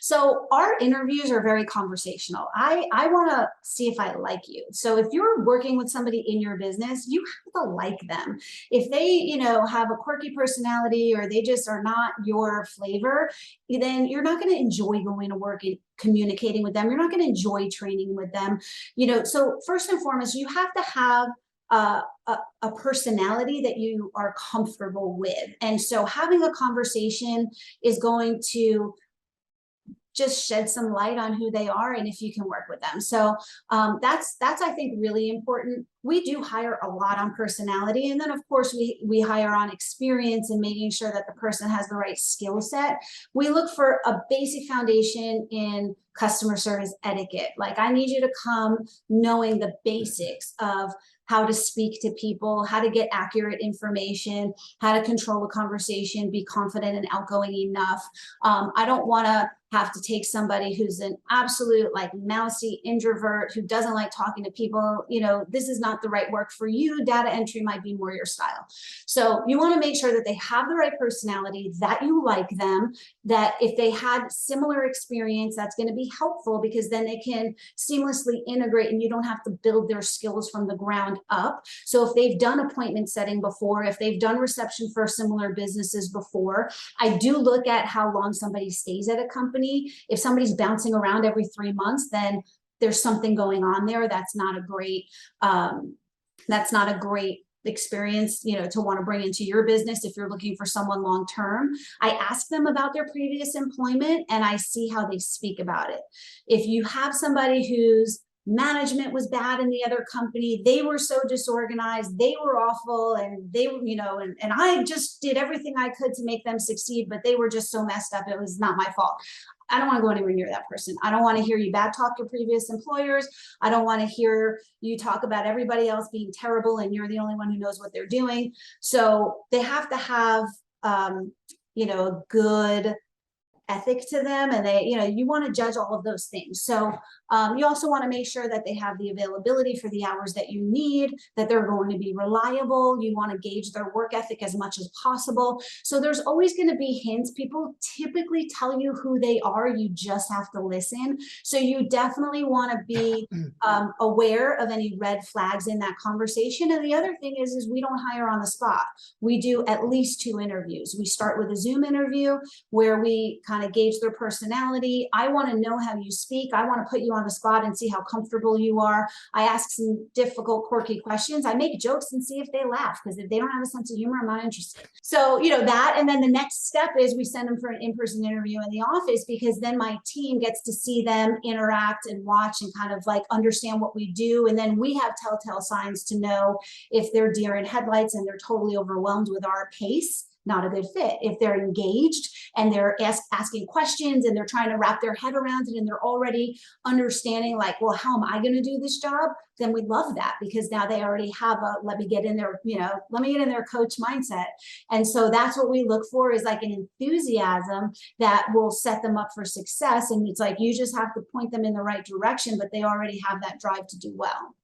So our interviews are very conversational. I want to see if I like you. So if you're working with somebody in your business, you have to like them. If they, have a quirky personality or they just are not your flavor, then you're not going to enjoy going to work and communicating with them. You're not going to enjoy training with them. So first and foremost, you have to have a personality that you are comfortable with. And so having a conversation is going to just shed some light on who they are and if you can work with them. So that's I think really important. We do hire a lot on personality, and then of course we hire on experience and making sure that the person has the right skill set. We look for a basic foundation in customer service etiquette. Like, I need you to come knowing the basics of how to speak to people, how to get accurate information, how to control a conversation, be confident and outgoing enough. I don't want to have to take somebody who's an absolute mousy introvert who doesn't like talking to people. This is not the right work for you. Data entry might be more your style. So you want to make sure that they have the right personality, that you like them, that if they had similar experience, that's going to be helpful because then they can seamlessly integrate and you don't have to build their skills from the ground up. So if they've done appointment setting before, if they've done reception for similar businesses before, I do look at how long somebody stays at a company. If somebody's bouncing around every 3 months, then there's something going on there. That's not a great experience, to want to bring into your business if you're looking for someone long term. I ask them about their previous employment and I see how they speak about it. If you have somebody whose management was bad in the other company, they were so disorganized, they were awful, and they were, and I just did everything I could to make them succeed, but they were just so messed up, it was not my fault. I don't want to go anywhere near that person. I don't want to hear you bad talk your previous employers. I don't want to hear you talk about everybody else being terrible and you're the only one who knows what they're doing. So they have to have, a good ethic to them, and they, you want to judge all of those things. So you also want to make sure that they have the availability for the hours that you need, that they're going to be reliable. You want to gauge their work ethic as much as possible. So there's always going to be hints. People typically tell you who they are. You just have to listen. So you definitely want to be aware of any red flags in that conversation. And the other thing is we don't hire on the spot. We do at least 2 interviews. We start with a Zoom interview where we kind of gauge their personality. I want to know how you speak. I want to put you on the spot and see how comfortable you are. I ask some difficult, quirky questions. I make jokes and see if they laugh, because if they don't have a sense of humor, I'm not interested. So, that, and then the next step is we send them for an in-person interview in the office, because then my team gets to see them interact and watch and kind of understand what we do. And then we have telltale signs to know if they're deer in headlights and they're totally overwhelmed with our pace. Not a good fit. If they're engaged and they're asking questions and they're trying to wrap their head around it and they're already understanding well, how am I going to do this job? Then we love that, because now they already have a, let me get in there coach mindset. And so that's what we look for, is an enthusiasm that will set them up for success. And it's you just have to point them in the right direction, but they already have that drive to do well.